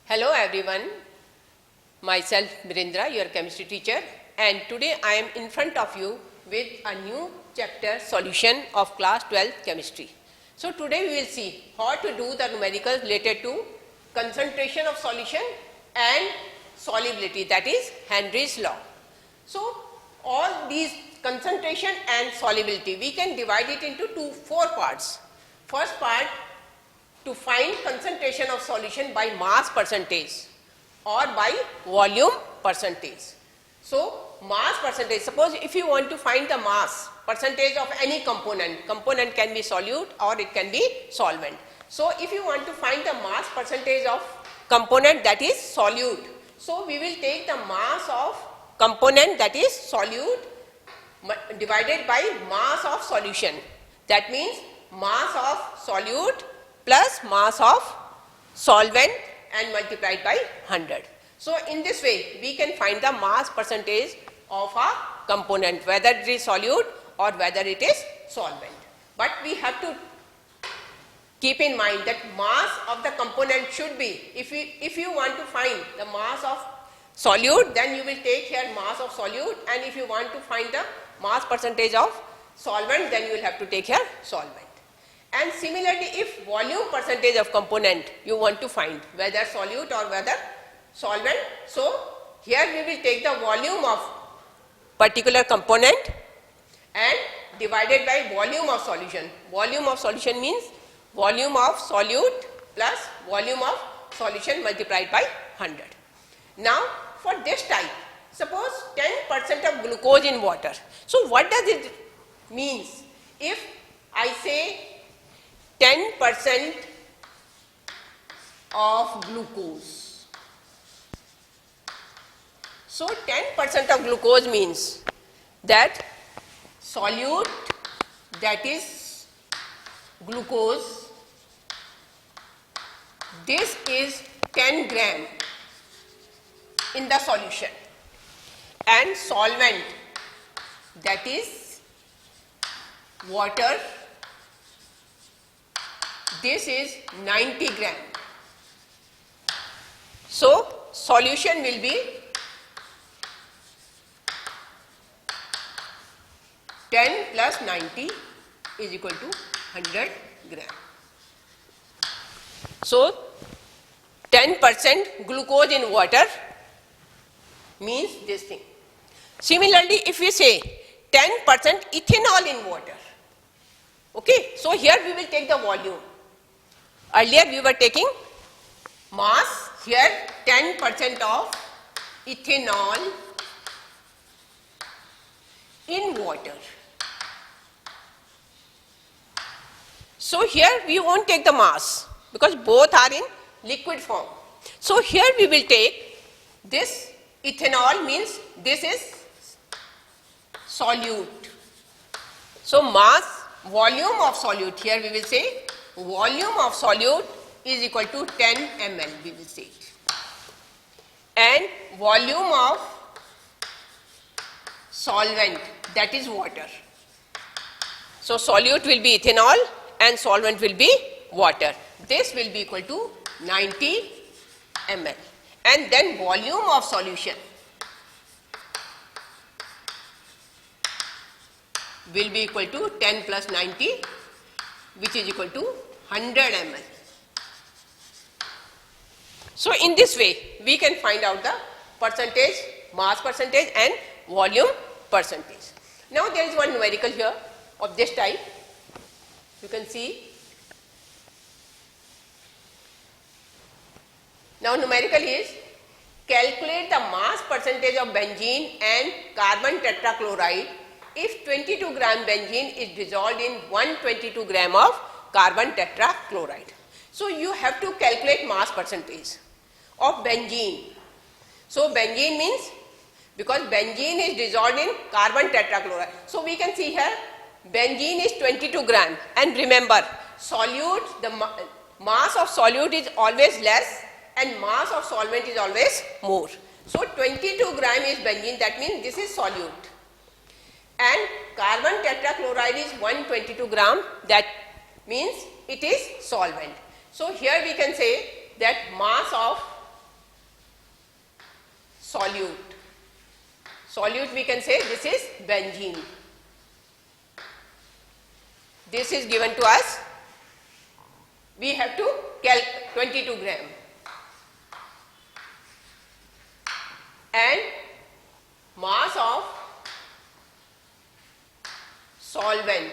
Hello everyone, myself Birendra, your chemistry teacher, and today I am in front of you with a new chapter solution of class 12 chemistry. So today we will see how to do the numericals related to concentration of solution and solubility, that is Henry's law. So all these concentration and solubility we can divide it into four parts. First part, to find concentration of solution by mass percentage or by volume percentage. So mass percentage, suppose if you want to find the mass percentage of any component can be solute or it can be solvent. So if you want to find the mass percentage of component that is solute, so we will take the mass of component that is solute divided by mass of solution. That means mass of solute plus mass of solvent and multiplied by 100. So in this way we can find the mass percentage of a component, whether it is solute or whether it is solvent. But we have to keep in mind that mass of the component should be, if you want to find the mass of solute, then you will take here mass of solute, and if you want to find the mass percentage of solvent, then you will have to take here solvent. And similarly, if volume percentage of component you want to find, whether solute or whether solvent, so here we will take the volume of particular component and divided by volume of solution. Volume of solution means volume of solute plus volume of solution multiplied by 100. Now for this type, suppose 10% of glucose in water. So what does it means? If I say 10% of glucose. So 10% of glucose means that solute, that is glucose, this is 10 gram in the solution, and solvent, that is water, this is 90 gram. So solution will be 10 plus 90 is equal to 100 gram. So 10% glucose in water means this thing. Similarly, if we say 10% ethanol in water, okay, so here we will take the volume. Earlier we were taking mass, here 10% of ethanol in water. So here we won't take the mass because both are in liquid form. So here we will take this ethanol, means this is solute. So mass, volume of solute, here we will say volume of solute is equal to 10 ml, we will say it. And volume of solvent, that is water. So solute will be ethanol and solvent will be water. This will be equal to 90 ml. And then volume of solution will be equal to 10 plus 90, which is equal to 100 ml. So in this way we can find out the percentage, mass percentage and volume percentage. Now there is one numerical here of this type. You can see. Now numerical is, calculate the mass percentage of benzene and carbon tetrachloride if 22 gram benzene is dissolved in 122 gram of carbon tetrachloride. So you have to calculate mass percentage of benzene. So benzene means, because benzene is dissolved in carbon tetrachloride. So we can see here benzene is 22 gram, and remember solute, the mass of solute is always less and mass of solvent is always more. So 22 gram is benzene, that means this is solute, and carbon tetrachloride is 122 gram, that means it is solvent. So here we can say that mass of solute. Solute we can say this is benzene. This is given to us. We have to calculate 22 gram. And mass of solvent,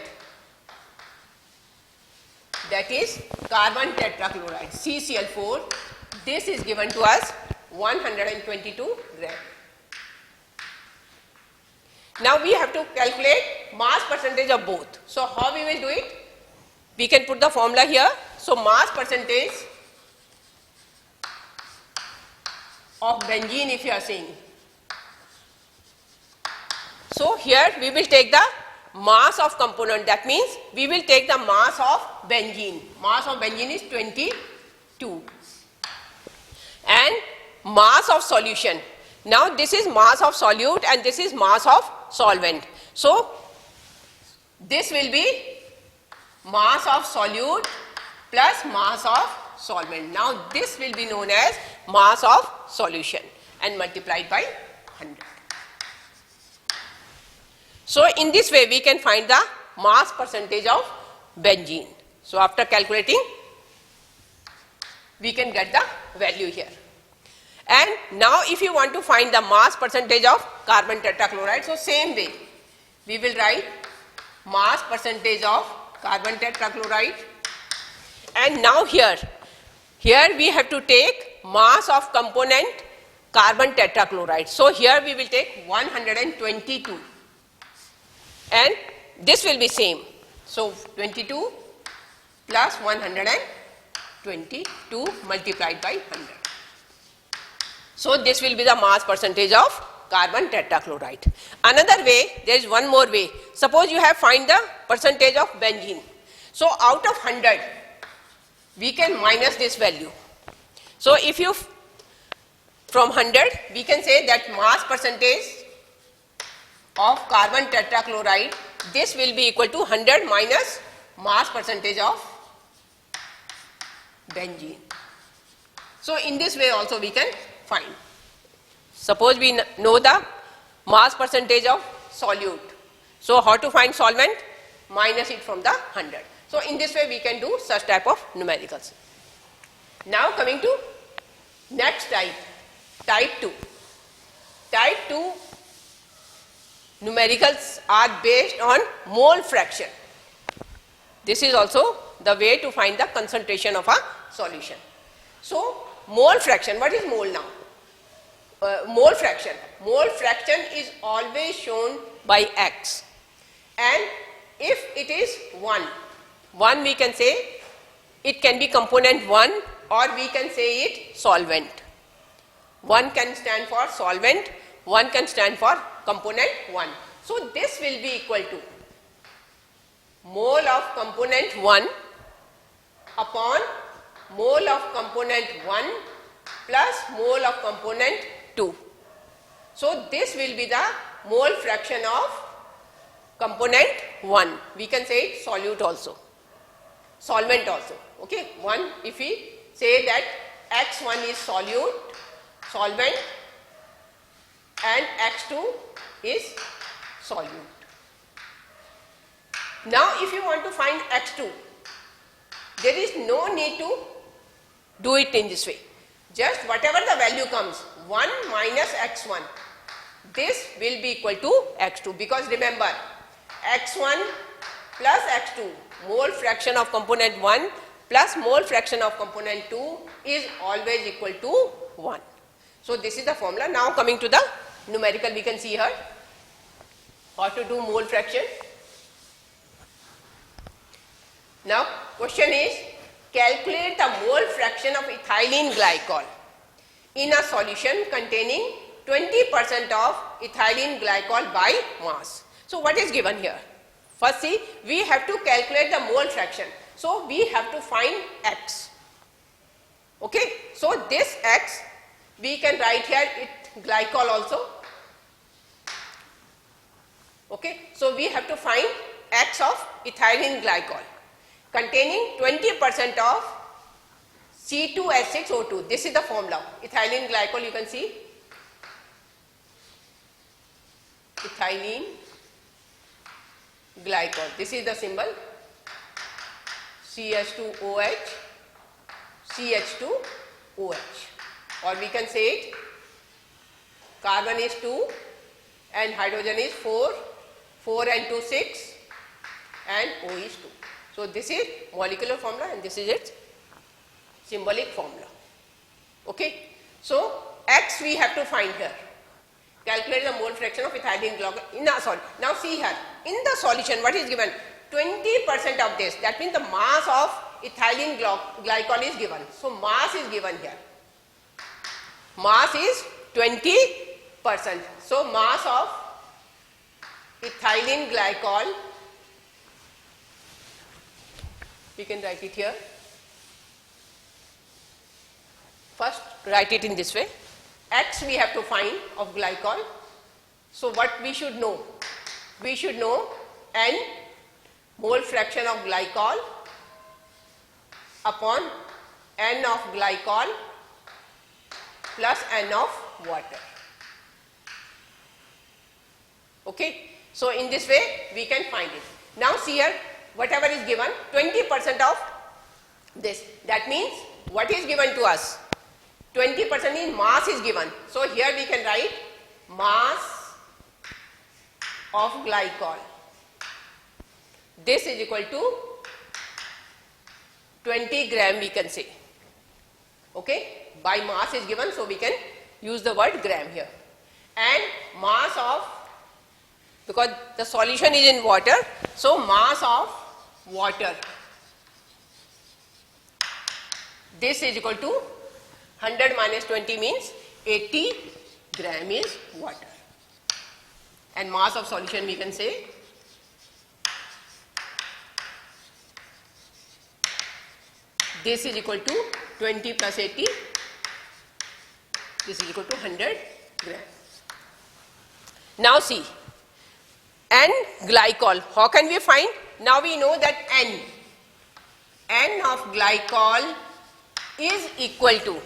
that is carbon tetrachloride, CCl4, this is given to us 122 gram. Now we have to calculate mass percentage of both. So how we will do it? We can put the formula here. So mass percentage of benzene, if you are saying. So here we will take the mass of component, that means we will take the mass of benzene. Mass of benzene is 22 and mass of solution. Now this is mass of solute and this is mass of solvent. So this will be mass of solute plus mass of solvent. Now this will be known as mass of solution and multiplied by 100. So in this way we can find the mass percentage of benzene. So after calculating we can get the value here. And now if you want to find the mass percentage of carbon tetrachloride, so same way we will write mass percentage of carbon tetrachloride, and now here we have to take mass of component carbon tetrachloride. So here we will take 122 and this will be same. So 22 plus 122 multiplied by 100. So this will be the mass percentage of carbon tetrachloride. Another way, there is one more way. Suppose you have find the percentage of benzene. So out of 100 we can minus this value. So if you from 100 we can say that mass percentage of carbon tetrachloride, this will be equal to 100 minus mass percentage of benzene. So in this way also we can find. Suppose we know the mass percentage of solute. So how to find solvent? Minus it from the 100. So in this way we can do such type of numericals. Now coming to next type, type 2. Type 2 numericals are based on mole fraction. This is also the way to find the concentration of a solution. So mole fraction, what is mole now? Mole fraction. Mole fraction is always shown by X, and if it is 1 we can say it can be component 1 or we can say it solvent. 1 can stand for solvent, 1 can stand for component 1. So this will be equal to mole of component 1 upon mole of component 1 plus mole of component 2. So this will be the mole fraction of component 1. We can say it solute also, solvent also. Okay, 1 if we say that X1 is solute, solvent, and X2 is solute. Now if you want to find X2, there is no need to do it in this way. Just whatever the value comes, 1 minus X1, this will be equal to X2, because remember X1 plus X2, mole fraction of component 1 plus mole fraction of component 2 is always equal to 1. So this is the formula. Now coming to the numerical, we can see here how to do mole fraction. Now question is, calculate the mole fraction of ethylene glycol in a solution containing 20% of ethylene glycol by mass. So what is given here? First see, we have to calculate the mole fraction. So we have to find X. Okay, so this X we can write here it glycol also. Okay, so we have to find X of ethylene glycol containing 20% of C2H6O2. This is the formula. Ethylene glycol, you can see ethylene glycol. This is the symbol CH2OH, CH2OH, or we can say it carbon is 2 and hydrogen is 4, 4 and 2 6 and O is 2. So this is molecular formula and this is its symbolic formula. Okay. So X we have to find here. Calculate the mole fraction of ethylene glycol. Now see here, in the solution what is given? 20% of this, that means the mass of ethylene glycol is given. So mass is given here. Mass is 20%. So mass of ethylene glycol, we can write it here. First write it in this way. X we have to find of glycol. So what we should know? We should know N mole fraction of glycol upon N of glycol plus N of water. Okay. So in this way we can find it. Now see here, whatever is given, 20% of this. That means what is given to us? 20% in mass is given. So here we can write mass of glycol. This is equal to 20 gram we can say. Okay. By mass is given, so we can use the word gram here. And mass of, because the solution is in water, so mass of water. This is equal to 100 minus 20 means 80 gram is water. And mass of solution we can say this is equal to 20 plus 80, this is equal to 100 gram. Now see, N glycol, how can we find? Now we know that N of glycol is equal to,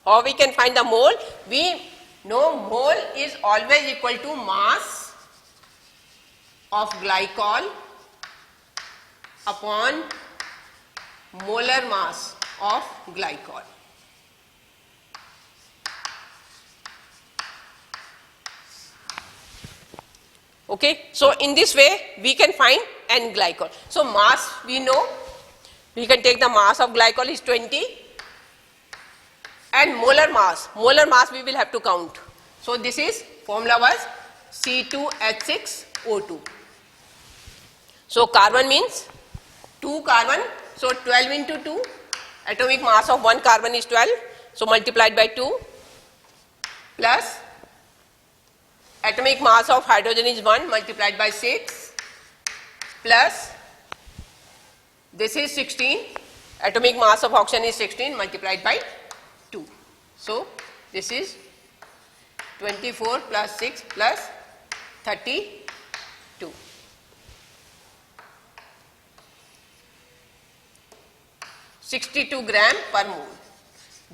how we can find the mole? We know mole is always equal to mass of glycol upon molar mass of glycol. Okay. So in this way we can find N glycol. So mass we know, we can take the mass of glycol is 20 and molar mass we will have to count. So this is formula was C2H6O2. So carbon means 2 carbon, so 12 into 2, atomic mass of 1 carbon is 12, so multiplied by 2 plus atomic mass of hydrogen is 1 multiplied by 6 plus this is 16, atomic mass of oxygen is 16 multiplied by 2. So this is 24 plus 6 plus 32. (62 gram per mole).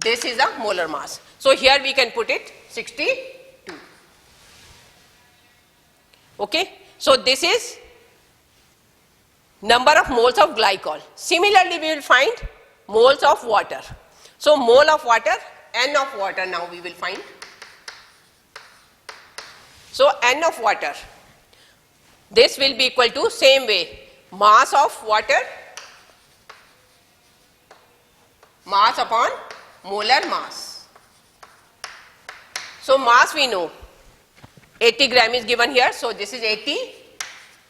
This is a molar mass. So here we can put it 62. Okay. So this is number of moles of glycol. Similarly, we will find moles of water. So mole of water, N of water now we will find. So N of water, this will be equal to same way, mass of water, mass upon molar mass. So mass we know 80 gram is given here, so this is 80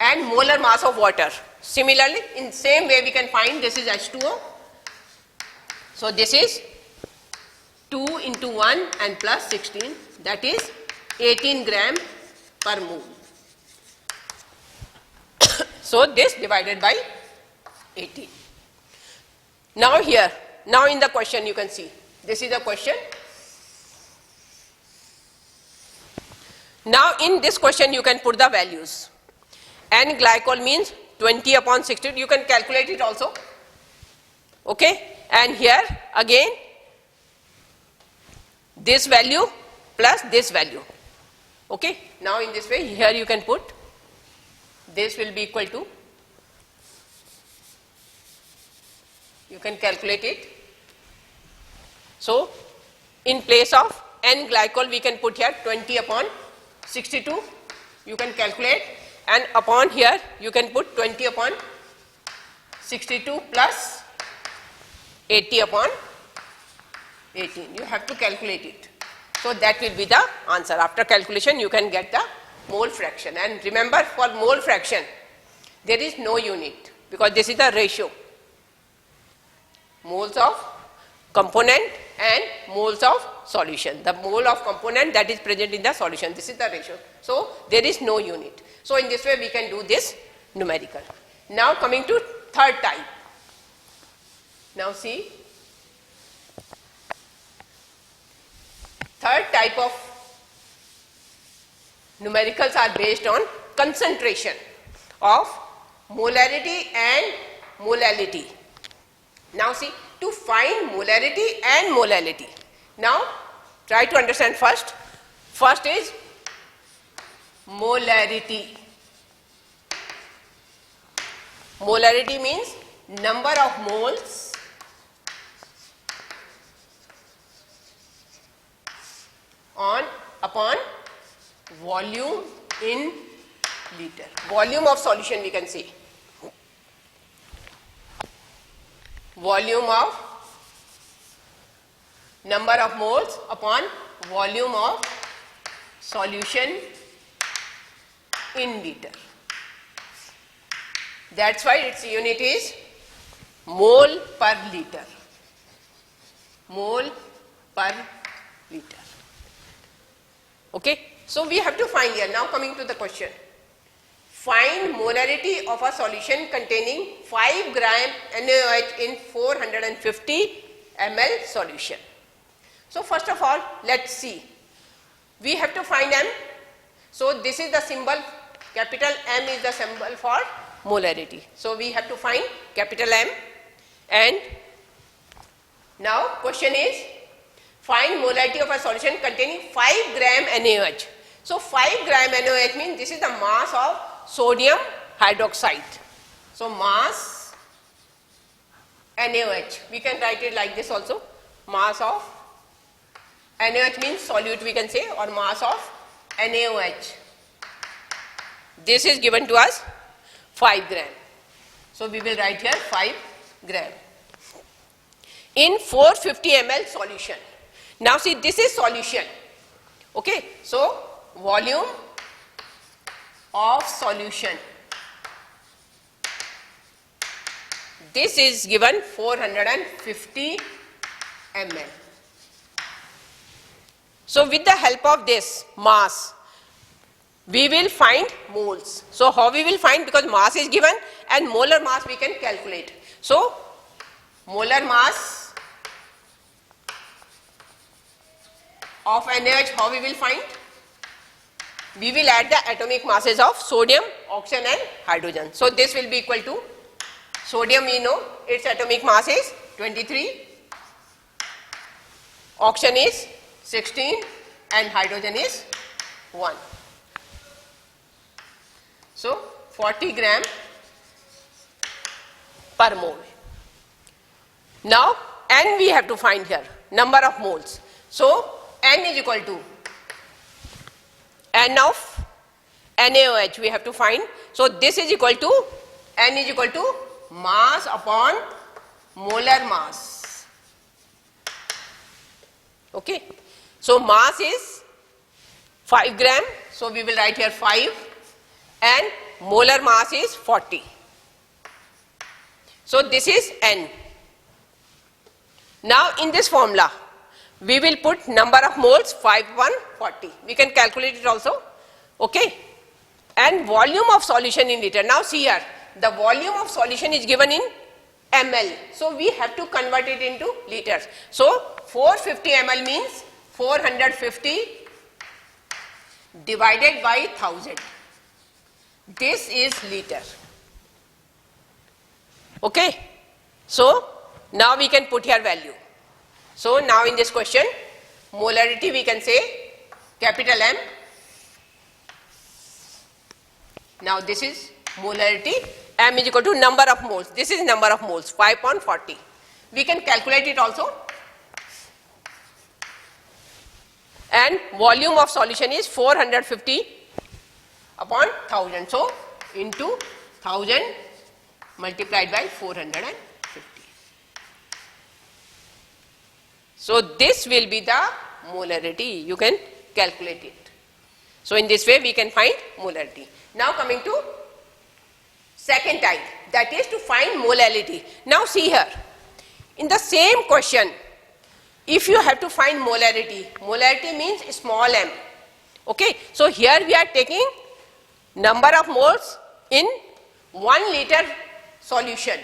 and molar mass of water. Similarly, in same way we can find this is H2O. So this is 2 into 1 and plus 16, that is 18 gram per mole. So this divided by 18. Now here, now in the question you can see, this is the question. Now in this question you can put the values. N glycol means 20 upon 60, you can calculate it also. Okay. And here again this value plus this value. Okay. Now in this way, here you can put, this will be equal to, you can calculate it. So in place of N glycol, we can put here 20 upon 62, you can calculate, and upon here you can put 20 upon 62 plus 80 upon 18. You have to calculate it. So that will be the answer. After calculation, you can get the mole fraction. And remember, for mole fraction, there is no unit because this is the ratio. Moles of component and moles of solution. The mole of component that is present in the solution, this is the ratio. So there is no unit. So in this way we can do this numerical. Now coming to third type. Now see, third type of numericals are based on concentration of molarity and molality. Now see, to find molarity and molality. Now try to understand first. First is molarity. Molarity means number of moles upon volume in liter. Volume of solution we can say. Volume of number of moles upon volume of solution in liter. That's why its unit is mole per liter. Mole per liter. Okay. So we have to find here. Now coming to the question. Find molarity of a solution containing 5 gram NaOH in 450 ml solution. So first of all, let's see. We have to find M. So this is the symbol, capital M is the symbol for molarity. So we have to find capital M. And now question is, find molarity of a solution containing 5 gram NaOH. So 5 gram NaOH means this is the mass of sodium hydroxide. So mass NaOH. We can write it like this also. Mass of NaOH means solute we can say, or mass of NaOH. This is given to us 5 gram. So we will write here 5 gram. In 450 ml solution. Now see, this is solution. Okay. So volume of solution. This is given 450 ml. So with the help of this mass, we will find moles. So how we will find, because mass is given and molar mass we can calculate. So molar mass of NaOH, how we will find? We will add the atomic masses of sodium, oxygen and hydrogen. So this will be equal to, sodium we know its atomic mass is 23, oxygen is 16 and hydrogen is 1. So 40 gram per mole. Now N we have to find here, number of moles. So N is equal to N of NaOH we have to find. So this is equal to, N is equal to mass upon molar mass. Okay. So mass is 5 gram. So we will write here 5 and molar mass is 40. So this is N. Now in this formula, we will put number of moles 5 upon 40. We can calculate it also. Okay. And volume of solution in liter. Now see here, the volume of solution is given in ml. So we have to convert it into liters. So 450 ml means 450 divided by 1000. This is liter. Okay. So now we can put here value. So now in this question, molarity we can say capital M Now this is molarity, m is equal to number of moles. This is number of moles, 5 upon 40. We can calculate it also. And volume of solution is 450 upon 1000. So into 1000 multiplied by 450. So this will be the molarity. You can calculate it. So in this way we can find molarity. Now coming to second type, that is to find molality. Now see here, in the same question, if you have to find molarity, molarity means small m. Okay, so here we are taking number of moles in 1 liter solution.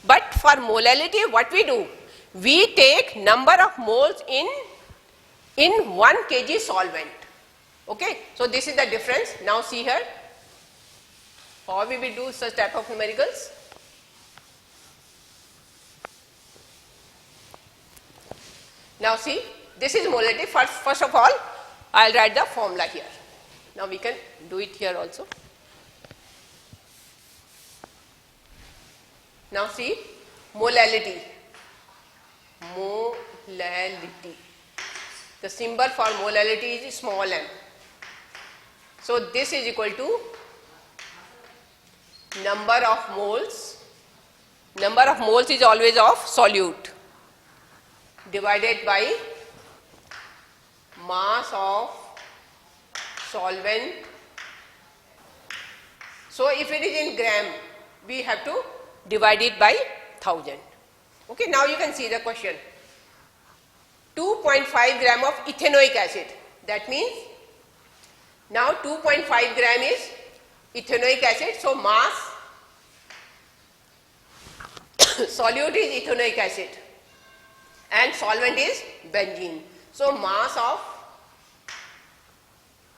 But for molality, what we do? We take number of moles in 1 kg solvent. Okay, so this is the difference. Now see here, how we will do such type of numericals. Now see, this is molarity. First of all, I will write the formula here. Now we can do it here also. Now see, molality. Molality. The symbol for molality is small m. So this is equal to number of moles. Number of moles is always of solute divided by mass of solvent. So if it is in gram, we have to divide it by 1000. Okay, now you can see the question. 2.5 gram of ethanoic acid. That means now 2.5 gram is ethanoic acid. So mass solute is ethanoic acid and solvent is benzene. So mass of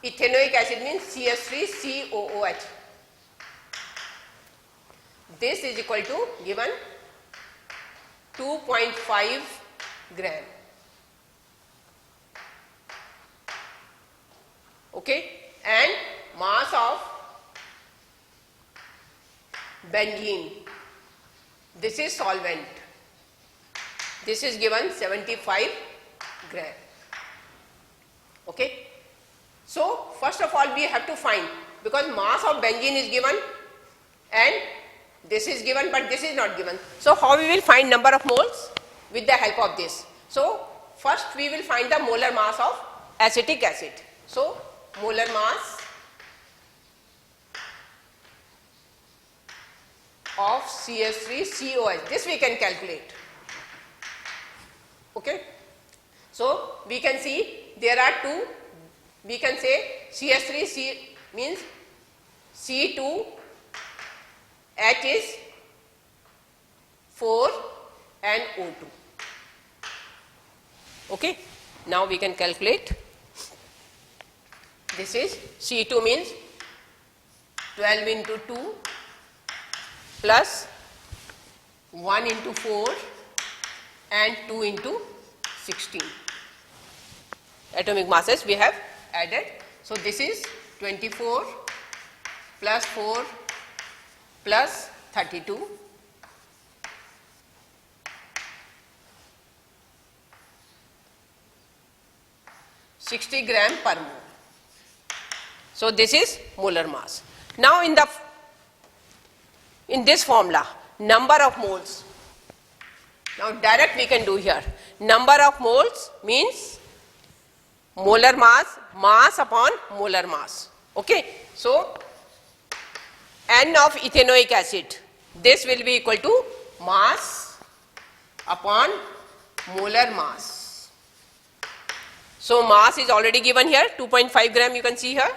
ethanoic acid means CH3COOH. This is equal to given 2.5 gram. Okay, and mass of benzene. This is solvent. This is given 75 gram. Okay. So first of all we have to find, because mass of benzene is given and this is given but this is not given. So how we will find number of moles? With the help of this. So first we will find the molar mass of acetic acid. So molar mass of CH3COH. This we can calculate. Okay. So we can see there are two. We can say CH3C means C2H is 4 and O2. Okay. Now we can calculate. This is C2 means 12 into 2 plus 1 into 4 and 2 into 16. Atomic masses we have added. So this is 24 plus 4 plus 32 . 60 gram per mole. So this is molar mass. Now in this formula, number of moles. Now direct we can do here. Number of moles means molar mass, mass upon molar mass. Okay. So N of ethanoic acid, this will be equal to mass upon molar mass. So mass is already given here, 2.5 gram you can see here.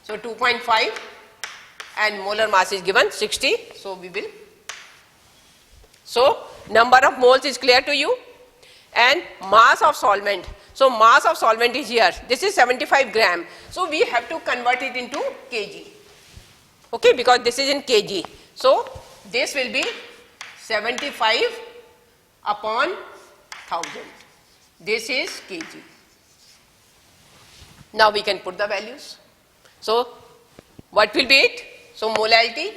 So 2.5 and molar mass is given 60. So we will. So number of moles is clear to you, and mass of solvent. So mass of solvent is here. This is 75 gram. So we have to convert it into kg. Okay, because this is in kg. So this will be 75 upon 1000. This is kg. Now we can put the values. So what will be it? So molality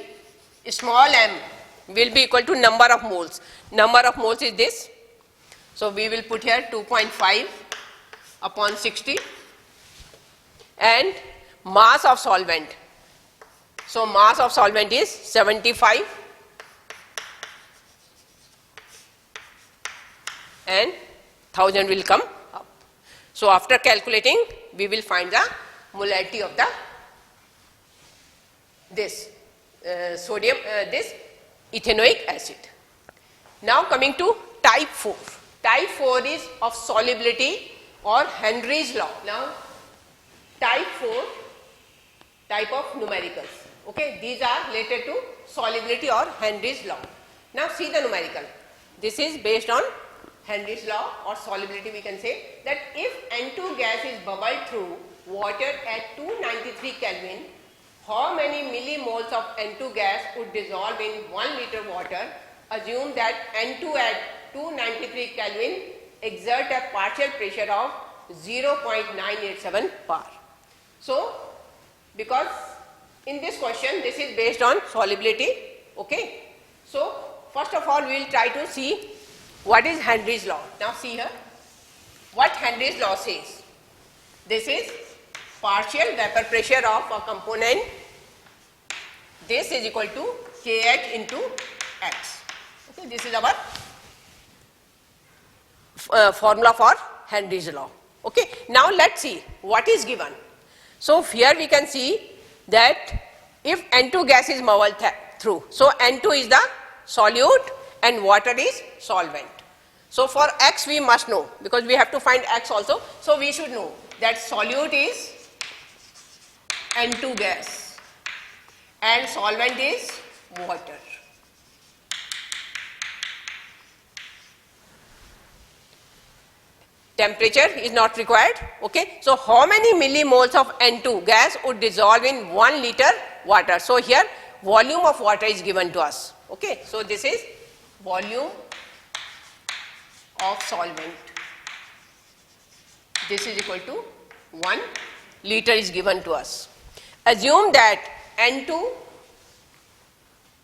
small m will be equal to number of moles. Number of moles is this. So we will put here 2.5 upon 60 and mass of solvent. So mass of solvent is 75 and 1000 will come up. So after calculating we will find the molality of the this this ethanoic acid. Now coming to type 4. Type 4 is of solubility or Henry's law. Now type 4 type of numericals. Okay, these are related to solubility or Henry's law. Now see the numerical. This is based on Henry's law or solubility. We can say that if N2 gas is bubbled through water at 293 Kelvin, how many millimoles of N2 gas would dissolve in 1 liter water? Assume that N2 at 293 Kelvin exert a partial pressure of 0.987 bar. So, because in this question this is based on solubility, okay. So, first of all we will try to see what is Henry's law. Now see here what Henry's law says. This is partial vapor pressure of a component. This is equal to Kh into X. Okay, this is our formula for Henry's law. Okay, now let's see what is given. So here we can see that if N2 gas is bubbled through, so N2 is the solute and water is solvent. So for X we must know, because we have to find X also. So we should know that solute is N2 gas and solvent is water. Temperature is not required. Okay. So how many millimoles of N2 gas would dissolve in 1 liter water? So here volume of water is given to us. Okay. So this is volume of solvent. This is equal to 1 liter is given to us. Assume that N2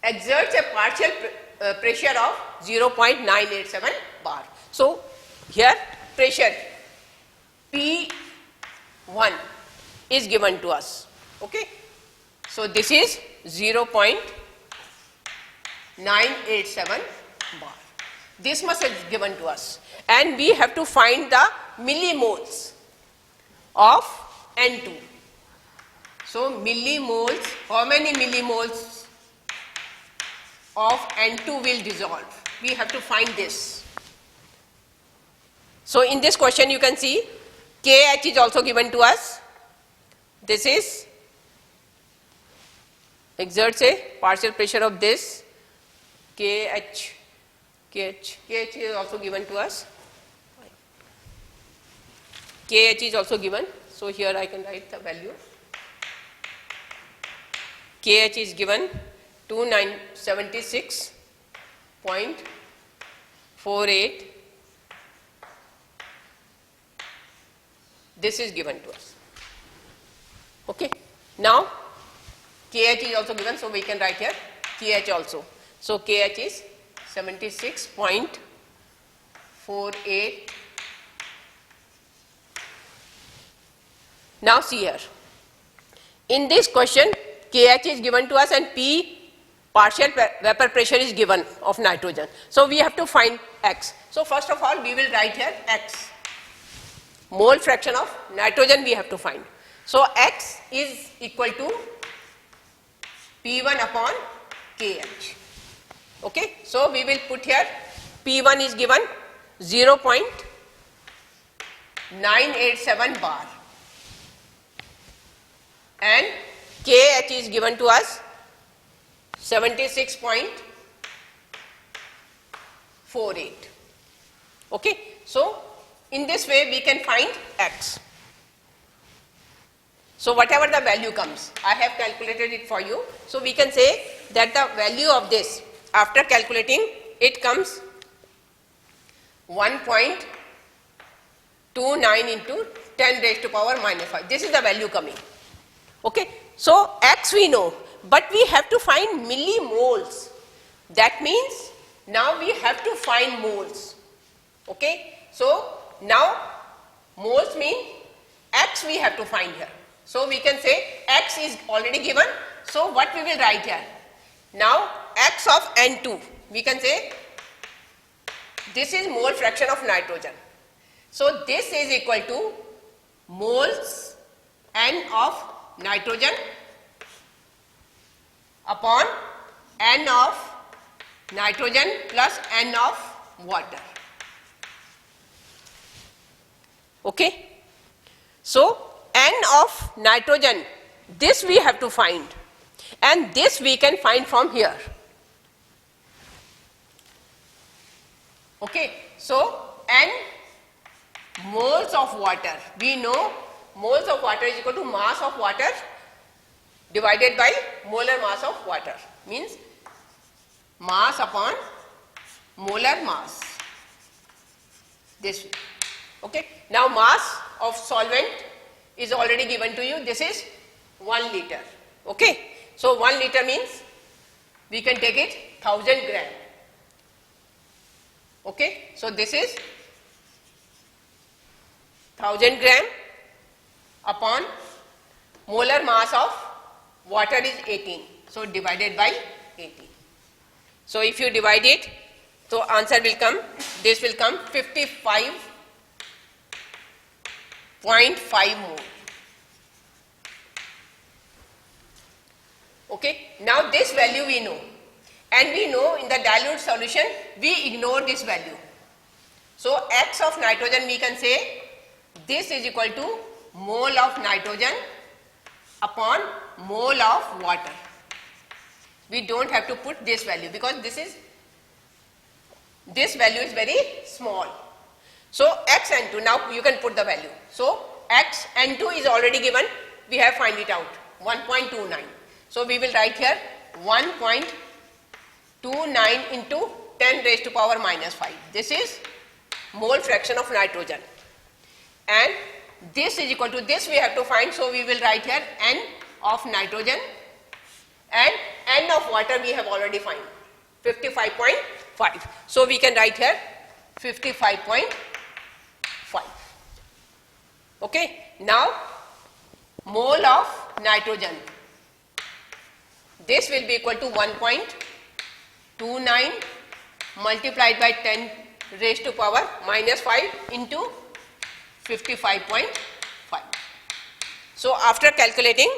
exerts a partial pressure of 0.987 bar. So here pressure P1 is given to us. Okay. So this is 0.987 bar. This much is given to us, and we have to find the millimoles of N2. So millimoles, how many millimoles of N2 will dissolve? We have to find this. So in this question you can see Kh is also given to us. This is exerts a partial pressure of this Kh is also given to us. Kh is also given. So here I can write the value. Kh is given 2976.48. This is given to us. Okay. Now Kh is also given, so we can write here Kh also. So Kh is 76.48. Now see here. In this question Kh is given to us and P partial vapor pressure is given of nitrogen. So we have to find X. So first of all we will write here X. Mole fraction of nitrogen we have to find. So X is equal to P1 upon Kh. Okay. So we will put here P1 is given 0.987 bar and Kh is given to us 76.48. Okay. So in this way we can find X. So whatever the value comes, I have calculated it for you. So we can say that the value of this after calculating it comes 1.29 into 10 raised to power minus 5. This is the value coming. Okay. So X we know, but we have to find millimoles. That means now we have to find moles. Okay? So now moles mean X we have to find here. So we can say X is already given. So what we will write here? Now X of N2, we can say this is mole fraction of nitrogen. So this is equal to moles N of nitrogen upon N of nitrogen plus N of water. Okay? So N of nitrogen, this we have to find, and this we can find from here. Okay? So N moles of water, we know moles of water is equal to mass of water divided by molar mass of water, means mass upon molar mass, this way. Okay? Now mass of solvent is already given to you, this is 1 liter. Okay? So 1 liter means we can take it 1000 gram. Okay? So this is 1000 gram upon molar mass of water is 18. So divided by 18. So if you divide it, so answer will come, this will come 55.5 mole. Okay? Now this value we know, and we know in the dilute solution we ignore this value. So X of nitrogen we can say this is equal to mole of nitrogen upon mole of water. We don't have to put this value because this value is very small. So Xn2, now you can put the value. So Xn2 is already given, we have find it out, 1.29. So we will write here 1.29 into 10 raised to power minus 5. This is mole fraction of nitrogen. And this is equal to this we have to find, so we will write here N of nitrogen, and N of water we have already find, 55.5. So we can write here 55.5. Okay? Now mole of nitrogen, this will be equal to 1.29 multiplied by 10 raised to power minus 5 into 55.5. So after calculating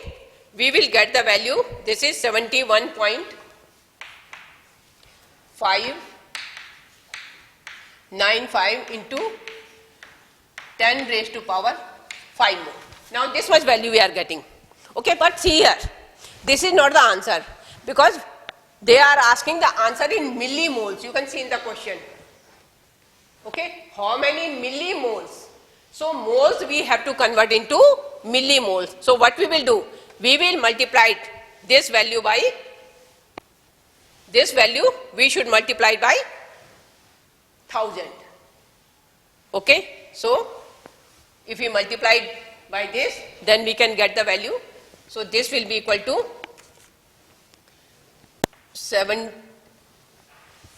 we will get the value, this is 71.595 into 10 raised to power 5 more. Now this much value we are getting. Okay, but see here, this is not the answer because they are asking the answer in millimoles. You can see in the question. Okay, how many millimoles? So moles we have to convert into millimoles. So what we will do? We will multiply this value by this value, we should multiply by 1000. Okay? So if we multiply by this, then we can get the value. So this will be equal to 7.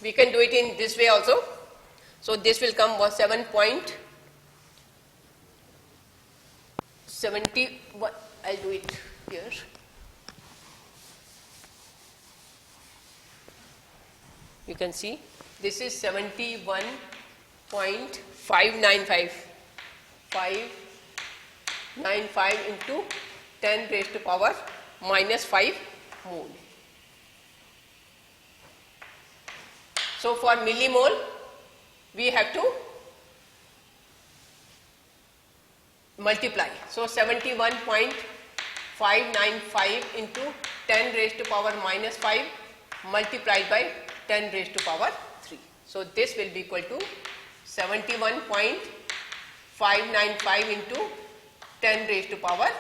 We can do it in this way also. So this will come 7.70. I'll do it here. You can see this is 71.595. 595 into 10 raised to power minus 5 mole. So for millimole, we have to multiply. So 71.595 into 10 raised to power minus 5 multiplied by 10 raised to power 3. So this will be equal to 71.595 into 10 raised to power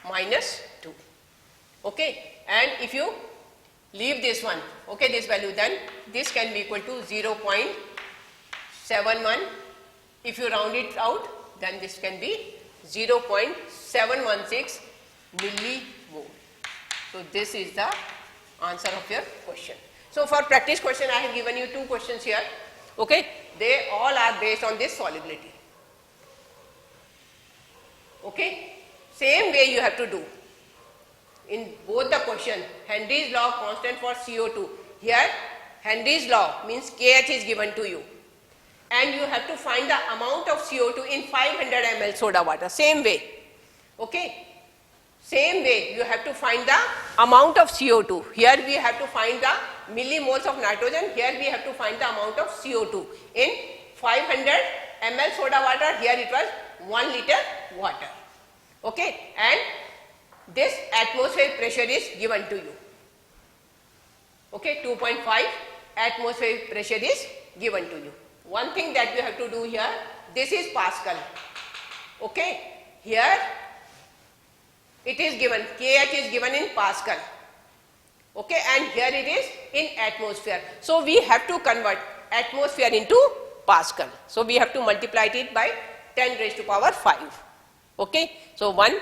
minus 2. Okay, and if you leave this one, okay, this value, then this can be equal to 0.71. If you round it out, then this can be 0.716 millimole. So this is the answer of your question. So for practice question, I have given you 2 questions here. Okay, they all are based on this solubility. Okay, same way you have to do in both the question. Henry's law constant for CO2. Here Henry's law means KH is given to you, and you have to find the amount of CO2 in 500 ml soda water. Same way. Okay, same way you have to find the amount of CO2. Here we have to find the millimoles of nitrogen. Here we have to find the amount of CO2 in 500 ml soda water. Here it was 1 liter water. Okay, and this atmospheric pressure is given to you. Okay, 2.5 atmospheric pressure is given to you. One thing that you have to do here, this is Pascal. Okay, here it is given, KH is given in Pascal. Okay, and here it is in atmosphere. So we have to convert atmosphere into Pascal. So we have to multiply it by 10 raised to power 5. Okay, so 1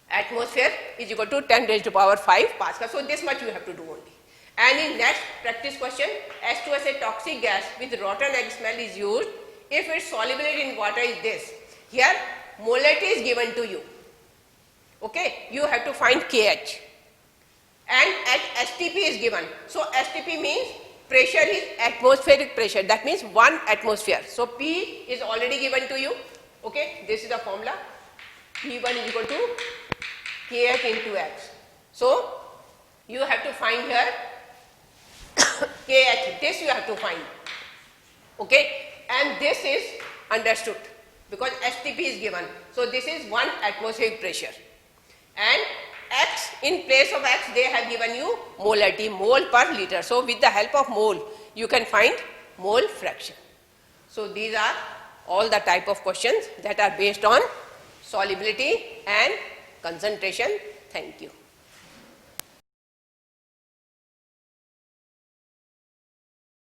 atmosphere is equal to 10 raised to power 5 Pascal. So this much you have to do only. And in next practice question, H2S, a toxic gas with rotten egg smell, is used if its solubility in water is this. Here molarity is given to you. Okay, you have to find KH, and STP is given. So STP means pressure is atmospheric pressure, that means 1 atmosphere. So P is already given to you. Okay, this is the formula. P1 is equal to KH into X. So you have to find here KH, this you have to find. Okay, and this is understood because STP is given. So this is 1 atmospheric pressure, and X, in place of X they have given you molarity, mole per liter. So with the help of mole you can find mole fraction. So these are all the type of questions that are based on solubility and concentration. Thank you.